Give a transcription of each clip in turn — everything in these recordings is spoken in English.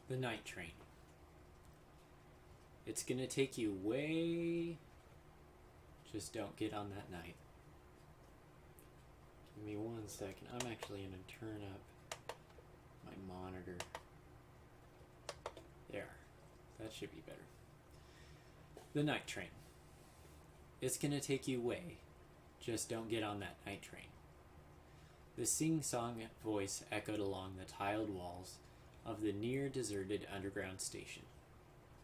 The night train. It's gonna take you way. Just don't get on that night. Give me 1 second. I'm actually gonna turn up my monitor. There. That should be better. The night train. It's gonna take you way. Just don't get on that night train. The sing-song voice echoed along the tiled walls of the near-deserted underground station.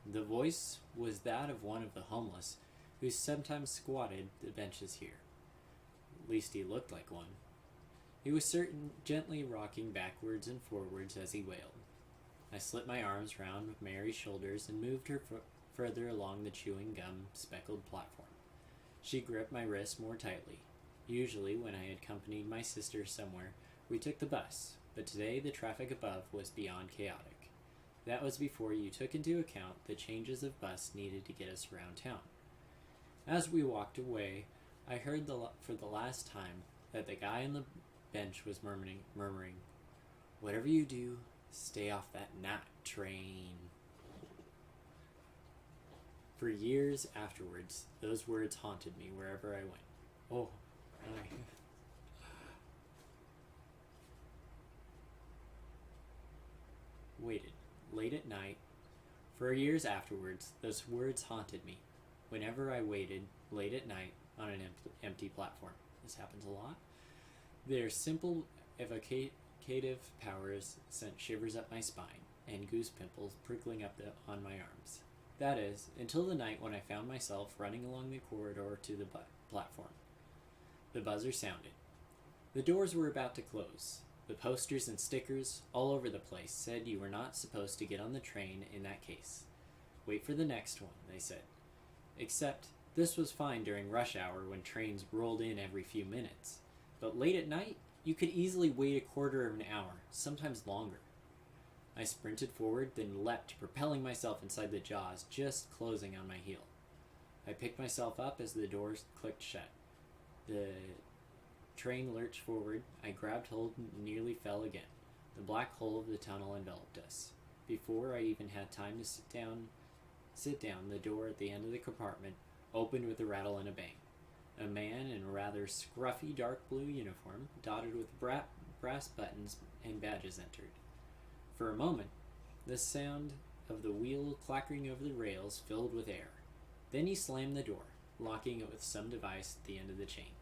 The voice was that of one of the homeless who sometimes squatted the benches here. At least he looked like one. He was gently rocking backwards and forwards as he wailed. I slipped my arms round Mary's shoulders and moved her further along the chewing gum speckled platform. She gripped my wrist more tightly. Usually, when I accompanied my sister somewhere, we took the bus, but today the traffic above was beyond chaotic. That was before you took into account the changes of bus needed to get us around town. As we walked away, I heard for the last time that the guy on the bench was murmuring, "Whatever you do, stay off that night train." For years afterwards, those words haunted me wherever I went. Oh, I... Waited, late at night. For years afterwards, those words haunted me whenever I waited, late at night, on an empty platform. This happens a lot. Their simple evocative powers sent shivers up my spine and goose pimples prickling up on my arms. That is, until the night when I found myself running along the corridor to the platform. The buzzer sounded. The doors were about to close. The posters and stickers all over the place said you were not supposed to get on the train in that case. Wait for the next one, they said. Except, this was fine during rush hour when trains rolled in every few minutes. But late at night, you could easily wait a quarter of an hour, sometimes longer. I sprinted forward, then leapt, propelling myself inside the jaws, just closing on my heel. I picked myself up as the doors clicked shut. The train lurched forward. I grabbed hold and nearly fell again. The black hole of the tunnel enveloped us. Before I even had time to sit down, the door at the end of the compartment opened with a rattle and a bang. A man in a rather scruffy dark blue uniform, dotted with brass buttons and badges, entered. For a moment, the sound of the wheel clattering over the rails filled with air. Then he slammed the door, locking it with some device at the end of the chain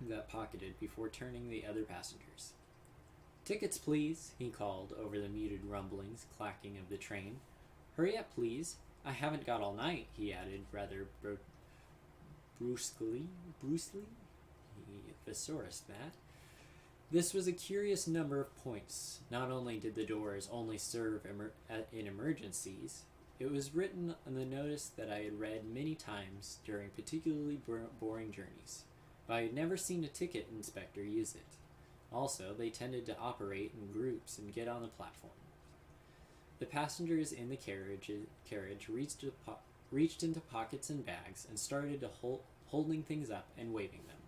that pocketed before turning the other passengers. "Tickets, please," he called over the muted rumblings, clacking of the train. "Hurry up, please. I haven't got all night," he added rather brusquely. Thesaurus, that. This was a curious number of points. Not only did the doors only serve in emergencies, it was written on the notice that I had read many times during particularly boring journeys, but I had never seen a ticket inspector use it. Also, they tended to operate in groups and get on the platform. The passengers in the carriage reached into pockets and bags and started to holding things up and waving them.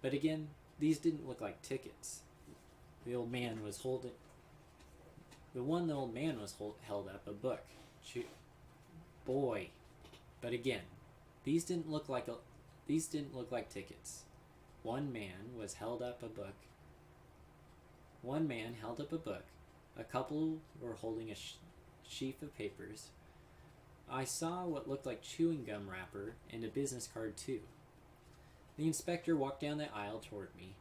But again, these didn't look like tickets. The old man was held up a book. Boy. But again, these didn't look like tickets. One man held up a book. A couple were holding a sheaf of papers. I saw what looked like chewing gum wrapper and a business card too. The inspector walked down the aisle toward me,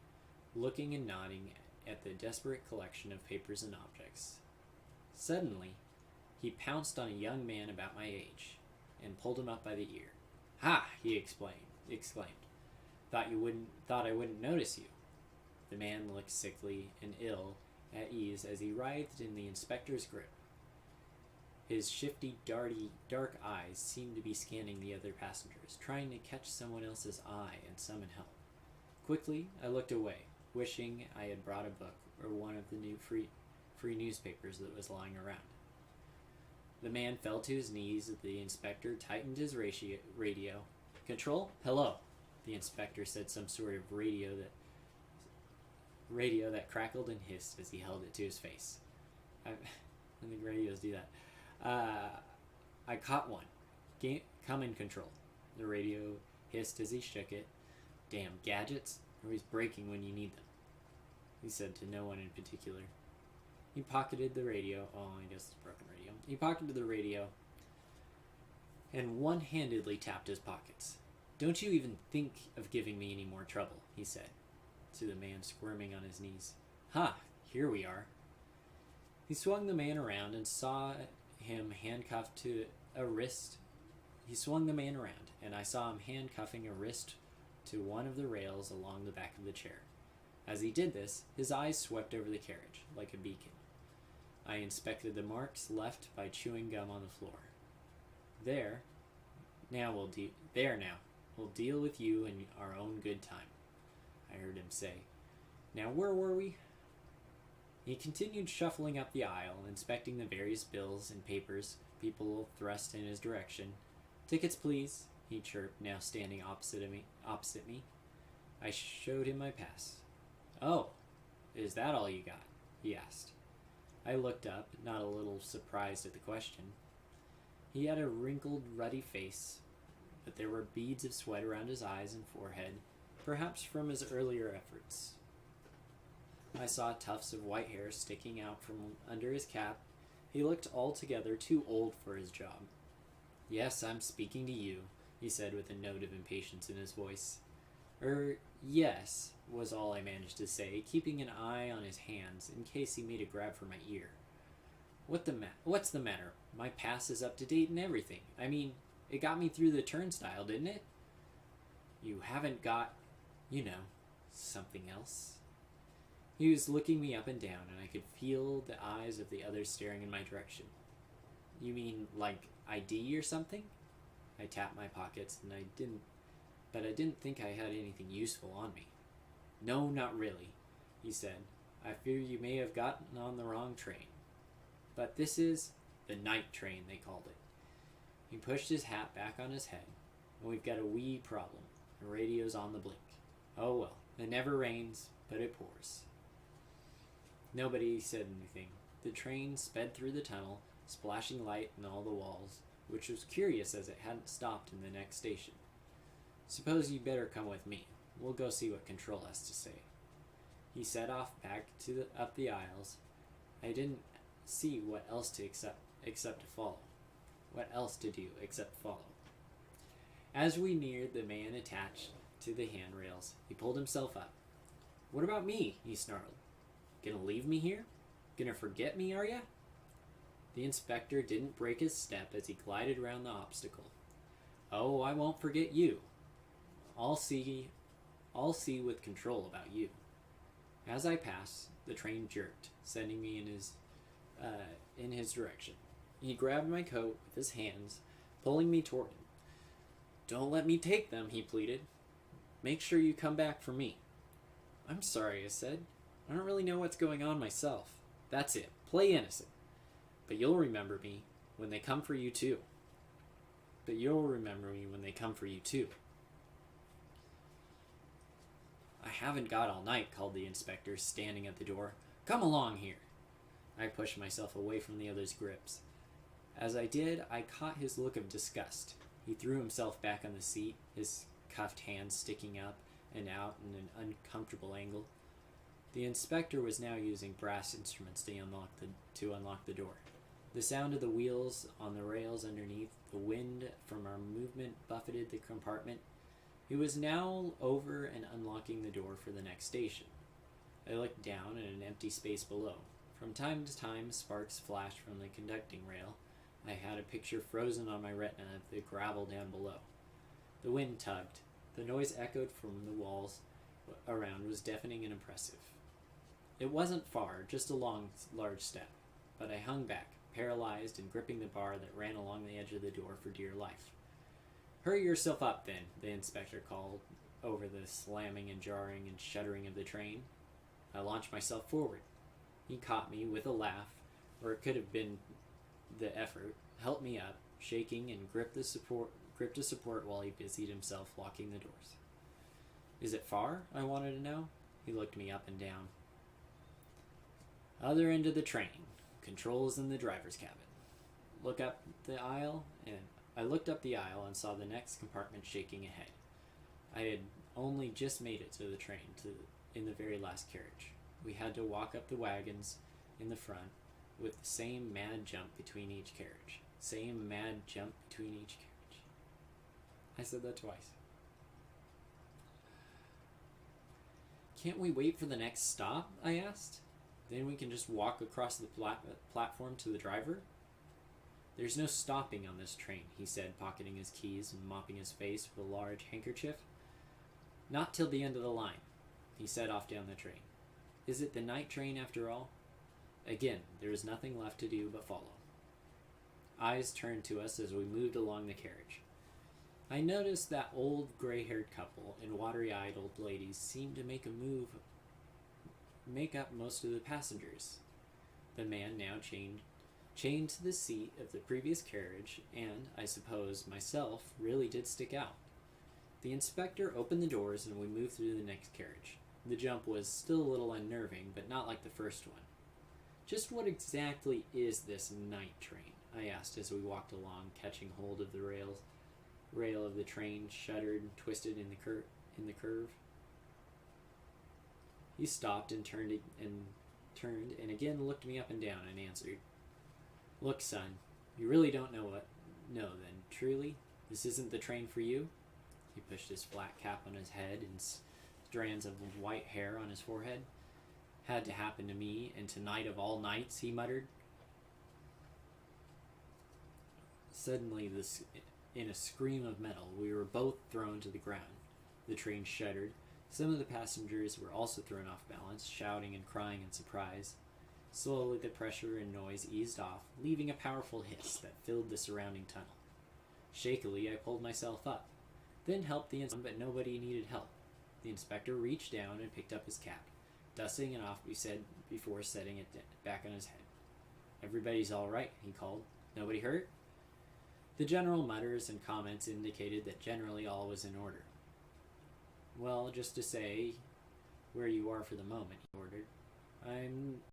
looking and nodding at the desperate collection of papers and objects. Suddenly, he pounced on a young man about my age and pulled him up by the ear. "Ha!" he exclaimed. Thought I wouldn't notice you." The man looked sickly and ill at ease as he writhed in the inspector's grip. His shifty, dark eyes seemed to be scanning the other passengers, trying to catch someone else's eye and summon help. Quickly, I looked away, wishing I had brought a book or one of the new free newspapers that was lying around. The man fell to his knees as the inspector tightened his radio. "Control? Hello." The inspector said some sort of radio that crackled and hissed as he held it to his face. I think radios do that. I caught one. Come in control. The radio hissed as he shook it. Damn gadgets, always breaking when you need them, he said to no one in particular. He pocketed the radio. Oh, I guess it's a broken radio. He pocketed the radio and one-handedly tapped his pockets. Don't you even think of giving me any more trouble, he said, to the man squirming on his knees. Ha, here we are. He swung the man around and saw him handcuffed to a wrist. He swung the man around, and I saw him handcuffing a wrist to one of the rails along the back of the chair. As he did this, his eyes swept over the carriage, like a beacon. I inspected the marks left by chewing gum on the floor. There now. We'll deal with you in our own good time, I heard him say. Now where were we? He continued shuffling up the aisle, inspecting the various bills and papers people thrust in his direction. Tickets, please, he chirped, now standing opposite me. I showed him my pass. Oh, is that all you got? He asked. I looked up, not a little surprised at the question. He had a wrinkled, ruddy face, but there were beads of sweat around his eyes and forehead, perhaps from his earlier efforts. I saw tufts of white hair sticking out from under his cap. He looked altogether too old for his job. Yes, I'm speaking to you, he said with a note of impatience in his voice. Yes, was all I managed to say, keeping an eye on his hands in case he made a grab for my ear. What's the matter? My pass is up to date and everything. I mean, it got me through the turnstile, didn't it? You haven't got, something else? He was looking me up and down, and I could feel the eyes of the others staring in my direction. You mean, like, ID or something? I tapped my pockets, and I didn't think I had anything useful on me. No, not really, he said. I fear you may have gotten on the wrong train. But this is the night train, they called it. He pushed his hat back on his head, and we've got a wee problem. The radio's on the blink. Oh well, it never rains, but it pours. Nobody said anything. The train sped through the tunnel, splashing light in all the walls, which was curious as it hadn't stopped in the next station. Suppose you'd better come with me. We'll go see what Control has to say. He set off back up the aisles. I didn't see what else to except to follow. What else to do except follow? As we neared the man attached to the handrails, he pulled himself up. What about me? He snarled. Gonna leave me here? Gonna forget me, are ya? The inspector didn't break his step as he glided around the obstacle. Oh, I won't forget you. I'll see with Control about you. As I passed, the train jerked, sending me in his direction. He grabbed my coat with his hands, pulling me toward him. Don't let me take them, he pleaded. Make sure you come back for me. I'm sorry, I said. I don't really know what's going on myself. That's it. Play innocent. But you'll remember me when they come for you too. I haven't got all night, called the inspector, standing at the door. Come along here. I pushed myself away from the other's grips. As I did, I caught his look of disgust. He threw himself back on the seat, his cuffed hands sticking up and out in an uncomfortable angle. The inspector was now using brass instruments to unlock the door. The sound of the wheels on the rails underneath, the wind from our movement buffeted the compartment. He was now over and unlocking the door for the next station. I looked down at an empty space below. From time to time, sparks flashed from the conducting rail. I had a picture frozen on my retina of the gravel down below. The wind tugged. The noise echoed from the walls around was deafening and impressive. It wasn't far, just a large step, but I hung back, paralyzed and gripping the bar that ran along the edge of the door for dear life. Hurry yourself up, then, the inspector called over the slamming and jarring and shuddering of the train. I launched myself forward. He caught me with a laugh, or it could have been the effort, helped me up, shaking, and gripped a support while he busied himself locking the doors. Is it far? I wanted to know. He looked me up and down. Other end of the train. controls in the driver's cabin. Look up the aisle, and I looked up the aisle and saw the next compartment shaking ahead. I had only just made it to the train in the very last carriage. We had to walk up the wagons in the front with the same mad jump between each carriage. Same mad jump between each carriage. I said that twice. Can't we wait for the next stop? I asked. Then we can just walk across the platform to the driver. There's no stopping on this train, he said, pocketing his keys and mopping his face with a large handkerchief. Not till the end of the line, he set off down the train. Is it the night train after all? Again, there was nothing left to do but follow. Eyes turned to us as we moved along the carriage. I noticed that old gray-haired couple and watery-eyed old ladies seemed to make up most of the passengers. The man now chained to the seat of the previous carriage, and, I suppose, myself really did stick out. The inspector opened the doors and we moved through the next carriage. The jump was still a little unnerving, but not like the first one. Just what exactly is this night train? I asked as we walked along, catching hold of the rail of the train, shuddered and twisted in the curve. He stopped and turned and again looked me up and down and answered, "Look, son, you really don't know then, truly? This isn't the train for you?" He pushed his flat cap on his head and strands of white hair on his forehead. "Had to happen to me, and tonight of all nights," he muttered. Suddenly, in a scream of metal, we were both thrown to the ground. The train shuddered. Some of the passengers were also thrown off balance, shouting and crying in surprise. Slowly the pressure and noise eased off, leaving a powerful hiss that filled the surrounding tunnel. Shakily, I pulled myself up, then helped the inspector, but nobody needed help. The inspector reached down and picked up his cap, dusting it off before setting it back on his head. "Everybody's all right," he called. "Nobody hurt?" The general mutters and comments indicated that generally all was in order. "Well, just to say where you are for the moment," he ordered.